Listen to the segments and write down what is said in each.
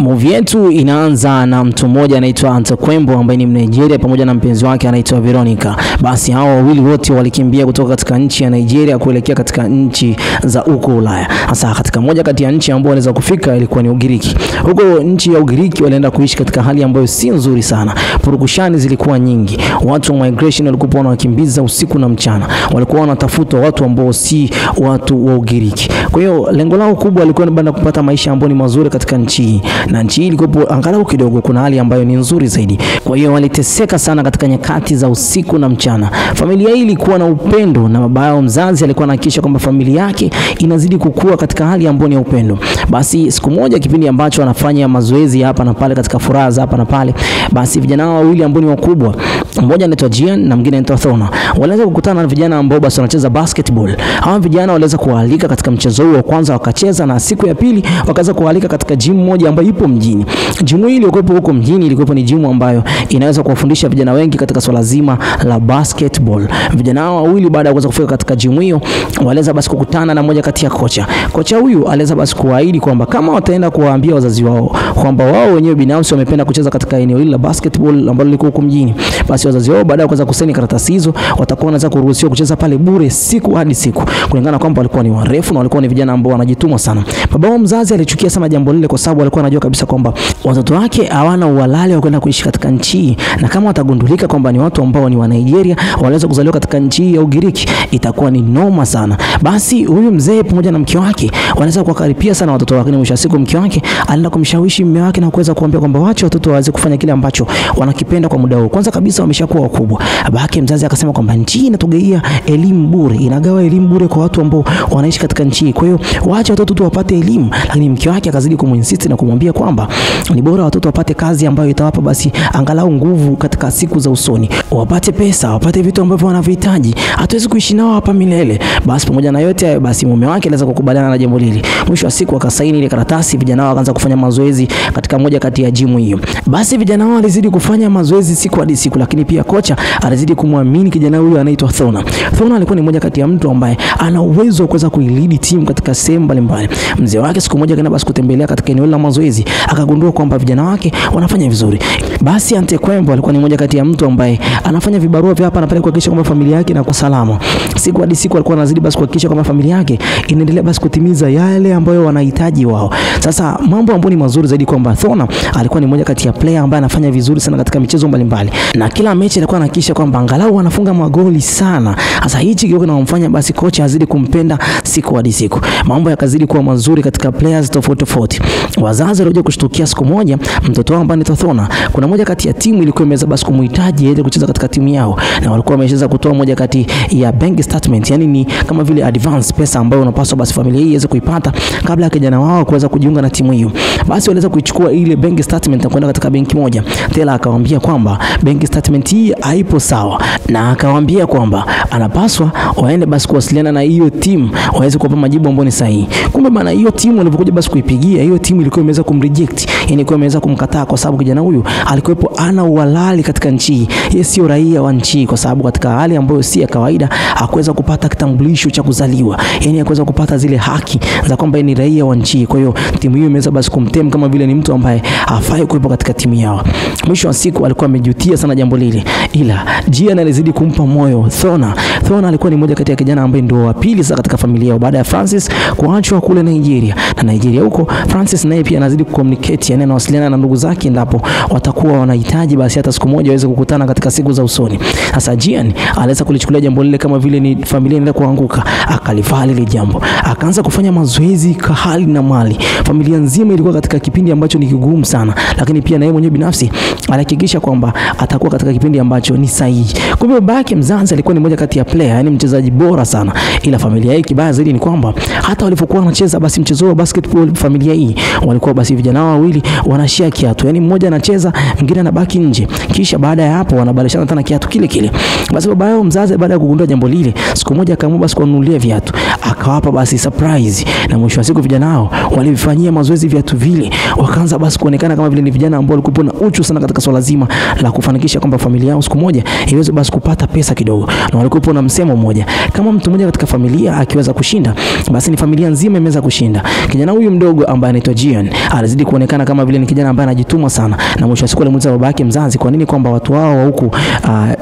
Movie yetu inaanza na mtu mmoja anaitwa Antakwembo ambaye ni Mnigeria pamoja na mpenzi wake anaitwa Veronica. Basi hao wawili wote walikimbia kutoka katika nchi ya Nigeria kuelekea katika nchi za huko Ulaya. Hasa katika moja kati ya nchi ambazo waliweza kufika ilikuwa ni Ugiriki. Huko nchi ya Ugiriki walienda kuishi katika hali ambayo si nzuri sana. Purukushani zilikuwa nyingi. Watu wa migration walikuwa wanawakimbiza usiku na mchana. Walikuwa wanatafuta watu ambao si watu wa Ugiriki. Kwa hiyo lengo lao kubwa lilikuwa ni bado kupata maisha ambayo ni mazuri katika nchi hii. Na nchi hii ilikuwa angalau kidogo kuna hali ambayo ni nzuri zaidi. Kwa hiyo waliteseka sana katika nyakati za usiku na mchana. Familia hii ilikuwa na upendo na baba yao mzazi alikuwa anahakikisha kwamba familia yake inazidi kukua katika hali ambayo ni ya upendo. Basi siku moja kipindi ambacho wanafanya mazoezi hapa na pale katika furaha hapa na pale, basi vijana wawili ambao ni wakubwa, mmoja anaitwa Gian na mwingine anaitwa Thona, waliweza kukutana na vijana ambao basi wanacheza basketball. Hawa vijana waliweza kualika katika mchezo huo wa kwanza wakacheza, na siku ya pili wakaanza kualika katika gym moja ambayo ipo mjini. Gym hii ilikuwa huko mjini, ilikuwa ni gym ambayo inaweza kuwafundisha vijana wengi katika swala zima la basketball. Vijana hao wawili baada ya kuweza kufika katika gym hiyo waliweza basi kukutana na mmoja kati ya kocha. Kocha huyu aliweza basi kuahidi kwamba kama wataenda kuwaambia wazazi wao kwamba wao wenyewe binafsi wamependa kucheza katika eneo hili la basketball ambalo liko huko mjini, basi wazazi wao baada ya kuweza kusaini karatasi hizo watakuwa wanaweza kuruhusiwa kucheza pale bure siku hadi siku, kulingana kwamba walikuwa ni warefu na walikuwa ni vijana ambao wanajituma sana. Baba wao mzazi alichukia sana jambo lile kwa sababu alikuwa anajua kabisa kwamba watoto wake hawana uhalali wa kwenda kuishi katika nchi, na kama watagundulika kwamba ni watu ambao ni wa Nigeria waliweza kuzaliwa katika nchi ya Ugiriki itakuwa ni noma sana. Basi huyu mzee pamoja na mke wake wanaweza kuwakaripia sana watoto wake, na mwisho wa siku mke wake alienda kumshawishi mume wake na kuweza kuambia kwamba waache watoto waweze kufanya kile ambacho wanakipenda kwa muda huo. Kwanza kabisa wameshakuwa wakubwa. Baba yake mzazi akasema kwamba nchi inatugaia elimu bure, inagawa elimu bure kwa watu ambao wanaishi katika nchi. Kwa hiyo waache watoto tu wapate elimu. Lakini mke wake akazidi kumuinsist na kumwambia kwamba ni bora watoto wapate kazi ambayo itawapa basi angalau nguvu katika siku za usoni, wapate pesa, wapate vitu ambavyo wanavihitaji, hatuwezi kuishi nao hapa milele. Basi pamoja na yote hayo, basi mume wake aliweza kukubaliana na jambo hili. Mwisho wa siku akasaini ile karatasi, vijana wao wakaanza kufanya mazoezi katika moja kati ya gym hiyo. Basi vijana wao walizidi kufanya mazoezi siku hadi siku, lakini pia kocha alizidi kumwamini kijana huyo anaitwa Thona. Thona alikuwa ni mmoja kati ya mtu ambaye ana uwezo wa kuweza kuilead timu katika sehemu mbalimbali. Mzee wake siku moja kaenda basi kutembelea katika eneo la mazoezi, akagundua kwamba vijana wake wanafanya vizuri. Basi Antakwembo alikuwa ni mmoja kati ya mtu ambaye anafanya vibarua vya hapa na pale kuhakikisha kwamba familia yake inakuwa salama. Siku hadi siku alikuwa anazidi basi kuhakikisha kwamba familia yake inaendelea basi kutimiza yale ambayo wanahitaji wao. Sasa mambo ambayo ni mazuri zaidi kwamba Thona alikuwa ni mmoja kati ya player ambaye anafanya vizuri sana katika michezo mbalimbali, na kila mechi alikuwa anahakikisha kwamba angalau anafunga magoli sana. Sasa hichi kilikuwa kinamfanya basi kocha azidi kumpenda siku hadi siku. Mambo yakazidi kuwa mazuri katika players tofauti tofauti. Wazazi walikuja kushtukia siku moja mtoto wao ambaye ni Thona, kuna moja kati ya timu ilikuwa imeweza basi kumhitaji yeye kucheza katika timu yao, na walikuwa wameshaweza kutoa moja kati ya bank statement, yani ni kama vile advance pesa ambayo unapaswa basi familia hii iweze kuipata kabla ya kijana wao kuweza kujiunga na timu hiyo. Basi waliweza kuichukua ile bank statement na kwenda katika benki moja. Tela akawaambia kwamba bank statement hii haipo sawa, na akawaambia kwamba anapaswa waende basi kuwasiliana na hiyo timu waweze kuwapa majibu ambayo ni sahihi. Kumbe bana hiyo timu walipokuja basi kuipigia, hiyo timu ilikuwa imeweza kumreject, yani ilikuwa imeweza kumkataa kwa sababu kijana huyu alikuwepo ana uhalali katika nchi. Yeye sio raia wa nchi, kwa sababu katika hali ambayo si ya kawaida hakuweza kupata kitambulisho cha kuzaliwa, yani hakuweza kupata zile haki za kwamba yeye ni raia wa nchi. Kwa hiyo timu hiyo imeweza basi kumtem kama vile ni mtu ambaye hafai kuwepo katika timu yao. Mwisho wa siku alikuwa amejutia sana jambo lile, ila Gian alizidi kumpa moyo Thona. Thona alikuwa ni mmoja kati ya kijana ambaye ndio wa pili sasa katika familia yao baada ya Francis kuachwa kule Nigeria. Na Nigeria huko Francis naye pia anazidi kucommunicate, yani anawasiliana na ndugu zake endapo watakuwa wanahitaji basi hata siku moja waweze kukutana katika siku za usoni. Sasa Gian aliweza kulichukulia jambo lile kama vile ni familia inaenda kuanguka, akalifaa lile jambo, akaanza kufanya mazoezi kwa hali na mali. Familia nzima ilikuwa katika kipindi ambacho ni kigumu sana, lakini pia na yeye mwenyewe binafsi alihakikisha kwamba atakuwa katika kipindi ambacho ni sahihi. Kumbe baba yake mzazi alikuwa ni mmoja kati ya player, yani mchezaji bora sana, ila familia hii kibaya zaidi ni kwamba hata walipokuwa wanacheza basi mchezo wa basketball, familia hii walikuwa basi vijana wawili wanashare kiatu, yani mmoja anacheza mwingine anabaki nje, kisha baada ya hapo wanabadilishana tena kiatu kile kile. Basi baba yao mzazi baada ya kugundua jambo lile, siku moja akaamua basi kuwanunulia viatu, akawapa basi surprise, na mwisho wa siku vijana hao walifanyia mazoezi viatu vile wakaanza basi kuonekana kama vile ni vijana ambao walikuwa na uchu sana katika swala zima la kufanikisha kwamba familia yao siku moja iweze basi kupata pesa kidogo. Na walikuwa na msemo mmoja, kama mtu mmoja katika familia akiweza kushinda, basi ni familia nzima imeweza kushinda. Kijana huyu mdogo ambaye anaitwa Gian alizidi kuonekana kama vile ni kijana ambaye anajituma sana, na mwisho wa siku alimuuliza baba yake mzazi kwa nini kwamba watu wao wa huku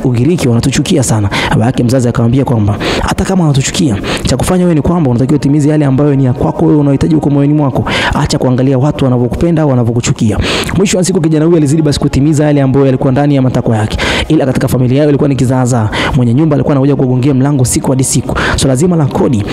Ugiriki wanatuchukia sana. Baba yake mzazi akamwambia kwamba hata kama wanatuchukia, cha kufanya wewe ni kwamba unatakiwa utimize yale ambayo ni ya kwako wewe unayohitaji uko moyoni mwako. Acha kuangalia watu wanavyokupenda au wanavyokuchukia. Mwisho wa siku kijana huyu alizidi basi kutimiza yale ambayo yalikuwa ndani ya matakwa yake. Ila katika familia yao ilikuwa ni kizaazaa. Mwenye nyumba alikuwa anakuja kugongea mlango siku hadi siku. So lazima la kodi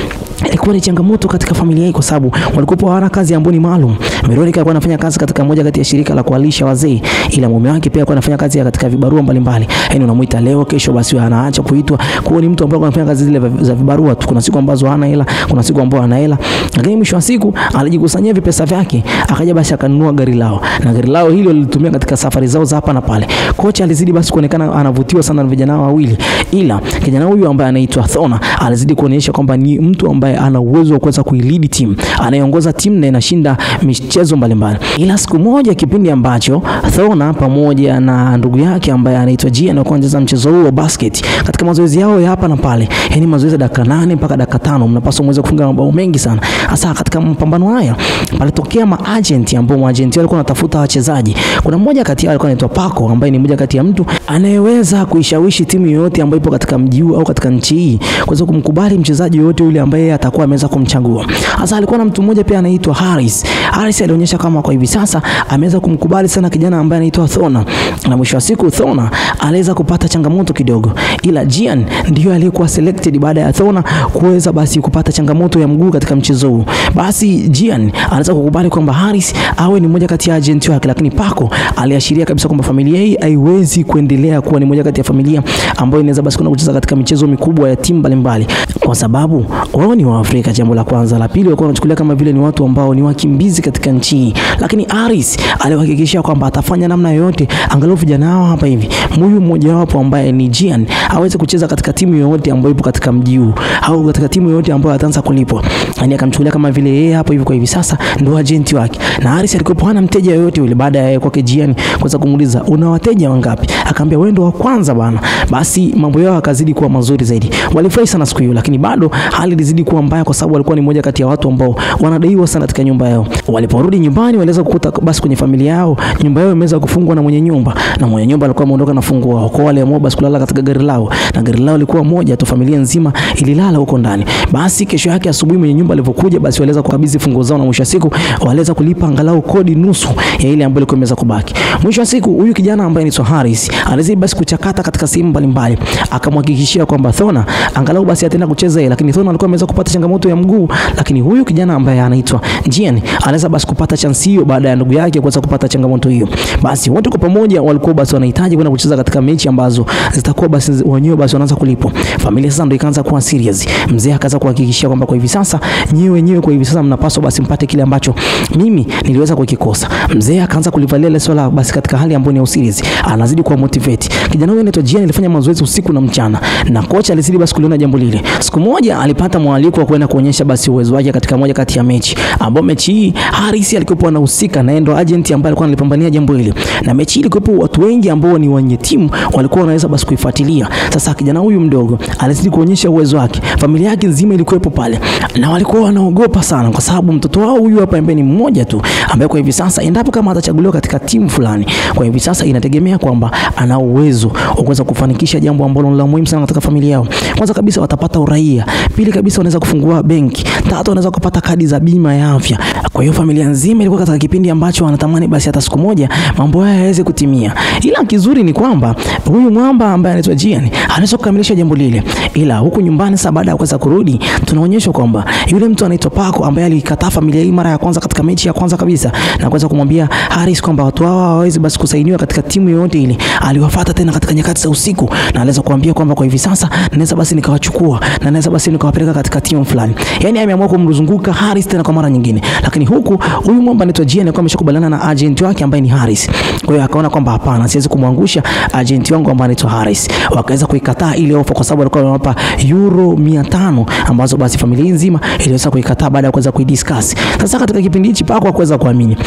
ilikuwa ni changamoto katika familia hii kwa sababu walikuwa hawana kazi ambayo ni maalum. Veronica alikuwa anafanya kazi katika moja kati ya shirika la kualisha wazee, ila mume wake pia alikuwa anafanya kazi katika vibarua mbalimbali. Yaani unamuita leo, kesho basi anaacha kuitwa. Kwa ni mtu ambaye anafanya kazi zile za vibarua tu. Kuna siku ambazo hana hela, kuna siku ambazo ana hela. Lakini mwisho wa siku alijikusanyia vipesa vyake, akaja basi akanunua gari lao. Na gari lao hilo lilitumia katika safari zao za hapa na pale. Kocha alizidi basi kuonekana anavutiwa sana na vijana wawili. Ila kijana huyu ambaye anaitwa Thona alizidi kuonyesha kwamba ni mtu ambaye ana uwezo wa kuweza kuilidi timu, anayeongoza timu na inashinda michezo mbalimbali. Ila siku moja kipindi ambacho Thona pamoja na ndugu yake ambaye anaitwa Gian walikuwa wanacheza mchezo huo wa basket katika mazoezi yao ya hapa na pale, yani mazoezi dakika 8 mpaka dakika 5, mnapaswa muweze kufunga mabao mengi sana. Hasa katika mapambano haya palitokea maagent ambao maagent walikuwa wanatafuta wachezaji. Kuna mmoja kati yao alikuwa anaitwa Paco ambaye ni mmoja kati ya mtu anayeweza kuishawishi timu yoyote ambayo ipo katika mji huu au katika nchi hii kuweza kumkubali mchezaji yoyote yule ambaye atakuwa ameweza kumchagua. Hasa alikuwa na mtu mmoja pia anaitwa Harris. Harris alionyesha kama kwa hivi sasa ameweza kumkubali sana kijana ambaye anaitwa Thona. Na mwisho wa siku Thona aliweza kupata changamoto kidogo. Ila Gian ndio aliyekuwa selected baada ya Thona kuweza basi kupata changamoto ya mguu katika mchezo huu. Basi Gian anaweza kukubali kwamba Harris awe ni mmoja kati ya agent wake, lakini Paco aliashiria kabisa kwamba familia hii haiwezi kuendelea kuwa ni mmoja kati ya familia ambayo inaweza basi kuna kucheza katika michezo mikubwa ya timu mbalimbali kwa sababu wao ni wa Afrika. Jambo la kwanza, la pili walikuwa wanachukulia kama vile ni watu ambao ni wakimbizi katika nchi hii. Lakini Harris alihakikishia kwamba atafanya namna yoyote angalau vijana hao hapa hivi huyu mmoja wapo ambaye ni Gian aweze kucheza katika timu yoyote ambayo ipo katika mji huu au katika timu yoyote ambayo ataanza kulipwa. Yani akamchukulia kama vile yeye hapo hivi kwa hivi sasa ndio agent wake. Na Harris alikuwa hana mteja yoyote yule baada ya kwake Gian kuweza kumuuliza una wateja wangapi, akamwambia wewe ndio wa kwanza bana. Basi mambo yao yakazidi kuwa mazuri zaidi. Walifurahi sana siku hiyo, lakini bado hali ilizidi kuwa mbaya kwa sababu walikuwa ni mmoja kati ya watu ambao wanadaiwa sana katika nyumba yao. Waliporudi nyumbani waliweza kukuta basi kwenye familia yao nyumba yao imeweza kufungwa na mwenye nyumba, na mwenye nyumba alikuwa ameondoka na funguo wao. Kwa wale ambao basi kulala katika gari lao, na gari lao lilikuwa moja tu, familia nzima ililala huko ndani. Basi kesho yake asubuhi mwenye nyumba alipokuja basi waliweza kukabidhi funguo zao, na mwisho wa siku waliweza kulipa angalau kodi nusu ya ile ambayo ilikuwa imeweza kubaki. Mwisho wa siku huyu kijana ambaye ni Harris alizidi basi kuchakata katika sehemu mbalimbali, akamhakikishia kwamba Thona angalau basi ataenda kucheza yeye, lakini Thona alikuwa ameweza kupata changamoto ya mguu. Lakini huyu kijana ambaye anaitwa Gian anaweza basi kupata chance hiyo baada ya ndugu yake kuweza kupata changamoto hiyo. Basi wote kwa pamoja walikuwa basi wanahitaji kwenda kucheza katika mechi ambazo zitakuwa basi wenyewe basi wanaanza kulipwa. Familia sasa ndio ikaanza kuwa serious. Mzee akaanza kuhakikishia kwamba kwa hivi sasa wenyewe kwa hivi sasa mnapaswa basi mpate kile ambacho mimi niliweza kukikosa. Mzee akaanza kulivalia ile swala basi katika hali ambayo ni serious. Anazidi kuwa motivate. Kijana huyu anaitwa Gian alifanya mazoezi usiku na mchana, na kocha alizidi basi kuliona jambo lile. Siku moja alipata mwaliko wa kwenda kuonyesha basi uwezo wake katika moja kati ya mechi, ambapo mechi hii Harris alikuwa anahusika na ndo agent ambaye alikuwa analipambania jambo hili. Na mechi ile ilikuwa watu wengi ambao ni wenye timu walikuwa wanaweza basi kuifuatilia. Sasa kijana huyu mdogo alizidi kuonyesha uwezo wake. Familia yake nzima ilikuwa pale na walikuwa wanaogopa sana kwa sababu mtoto wao huyu hapa ambaye ni mmoja tu ambaye kwa hivi sasa endapo kama atachaguliwa katika timu fulani, kwa hivi sasa inategemea kwamba ana uwezo wa kuweza kufanikisha jambo ambalo ni la muhimu sana katika familia yao. Kwanza kabisa watapata uraia, pili kabisa wanaweza kufungua benki, tatu wanaweza kupata kadi za bima ya afya. Kwa hiyo familia nzima ilikuwa katika kipindi ambacho wanatamani basi hata siku moja mambo haya yaweze kutimia. Ila kizuri ni kwamba huyu mwamba ambaye anaitwa Gian anaweza kukamilisha jambo lile. Ila huku nyumbani sasa baada ya kuweza kurudi tunaonyeshwa kwamba yule mtu anaitwa Paco ambaye alikataa familia hii mara ya kwanza katika mechi ya kwanza kabisa na kuweza kumwambia Harris kwamba watu hawa hawawezi basi kusainiwa katika timu yoyote ile, aliwafuata tena katika nyakati za usiku na aliweza kuambia kwamba kwa hivi sasa naweza basi nikawachukua na naweza basi nikawapeleka katika timu timu fulani. Yani ameamua kumzunguka Harris tena kwa mara nyingine. Lakini huku huyu mwamba anaitwa Gian alikuwa ameshakubaliana na agent wake ambaye ni Harris. Kwa hiyo akaona kwamba hapana, siwezi kumwangusha agent wangu ambaye anaitwa Harris. Wakaweza kuikataa ile ofa kwa sababu alikuwa anampa euro 500 ambazo basi familia nzima iliweza kuikataa baada ya kuweza kuidiscuss. Sasa katika kipindi hichi Paco hakuweza kuamini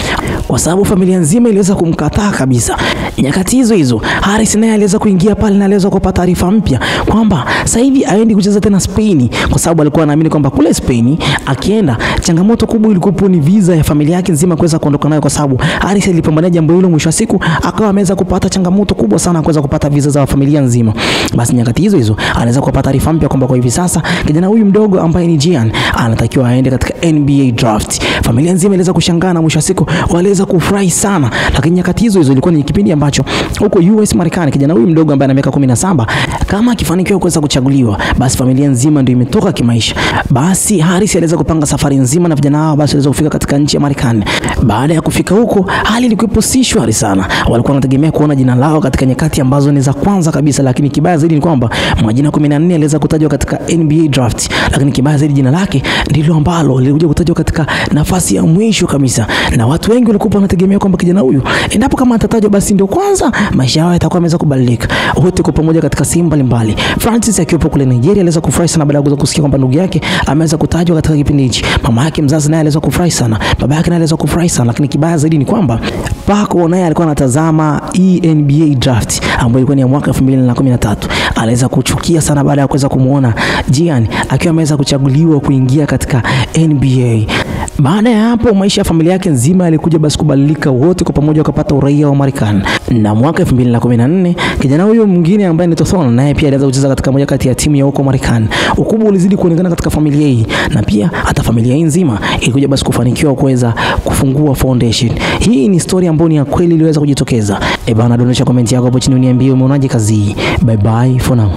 kwa sababu familia nzima iliweza kumkataa kabisa. Nyakati hizo Harris naye aliweza kuingia pale na aliweza kupata taarifa mpya kwamba sasa hivi aendi kucheza tena Spain, kwa sababu alikuwa anaamini kwamba kule Spain akienda changamoto kubwa ilikuwa ni visa ya familia yake nzima kuweza kuondoka nayo, kwa sababu Harris alipambania jambo hilo, mwisho wa siku akawa ameweza kupata changamoto kubwa sana kuweza kupata visa za familia nzima. Basi nyakati hizo anaweza kupata taarifa mpya kwamba kwa hivi sasa kijana huyu mdogo ambaye ni Gian anatakiwa aende katika NBA draft. Familia nzima iliweza kushangaa na mwisho wa siku waliweza kufurahi sana. Lakini nyakati hizo ilikuwa ni kipindi ambacho huko US Marekani kijana huyu mdogo ambaye ana miaka 17 kama akifanikiwa kuweza kuchaguliwa, basi familia nzima ndio imetoka kimaisha. Basi Harris aliweza kupanga safari nzima na vijana hao, basi waliweza kufika katika nchi ya Marekani. Baada ya kufika huko hali ilikuwa si shwari sana. Walikuwa wanategemea kuona jina lao katika nyakati ambazo ni za kwanza kabisa, lakini kibaya zaidi ni kwamba majina 14 aliweza kutajwa katika NBA draft, lakini kibaya zaidi jina lake ndilo ambalo lilikuja kutajwa katika nafasi ya mwisho kabisa. Na watu wengi walikuwa wanategemea kwamba kijana huyu endapo kama atatajwa, basi ndio kwanza maisha yao yatakuwa yameweza kubadilika. Wote kwa pamoja katika simu mbalimbali. Francis akiwa kule Nigeria aliweza kufurahi sana baada ya kusikia kwamba ndugu yake ameweza kutajwa katika kipindi hichi. Mama yake mzazi naye aliweza kufurahi sana, baba yake naye aliweza kufurahi sana, lakini kibaya zaidi ni kwamba Paco naye alikuwa anatazama NBA draft ambayo ilikuwa ni ya mwaka 2013. Aliweza kuchukia sana baada ya kuweza kumuona Gian akiwa ameweza kuchaguliwa kuingia katika NBA. Baada ya hapo maisha ya familia yake nzima yalikuja basi kubadilika, wote kwa pamoja wakapata uraia wa Marekani. Na mwaka 2014 kijana huyo mwingine ambaye ni Tothon naye pia alianza kucheza katika moja kati ya timu ya huko Marekani. Ukubwa ulizidi kuonekana katika familia hii, na pia hata familia hii nzima ilikuja basi kufanikiwa kuweza kufungua foundation. Hii ni story ambayo ni ya kweli iliweza kujitokeza. Bana, dondosha comment yako hapo chini uniambie umeonaje kazi hii. Bye bye for now.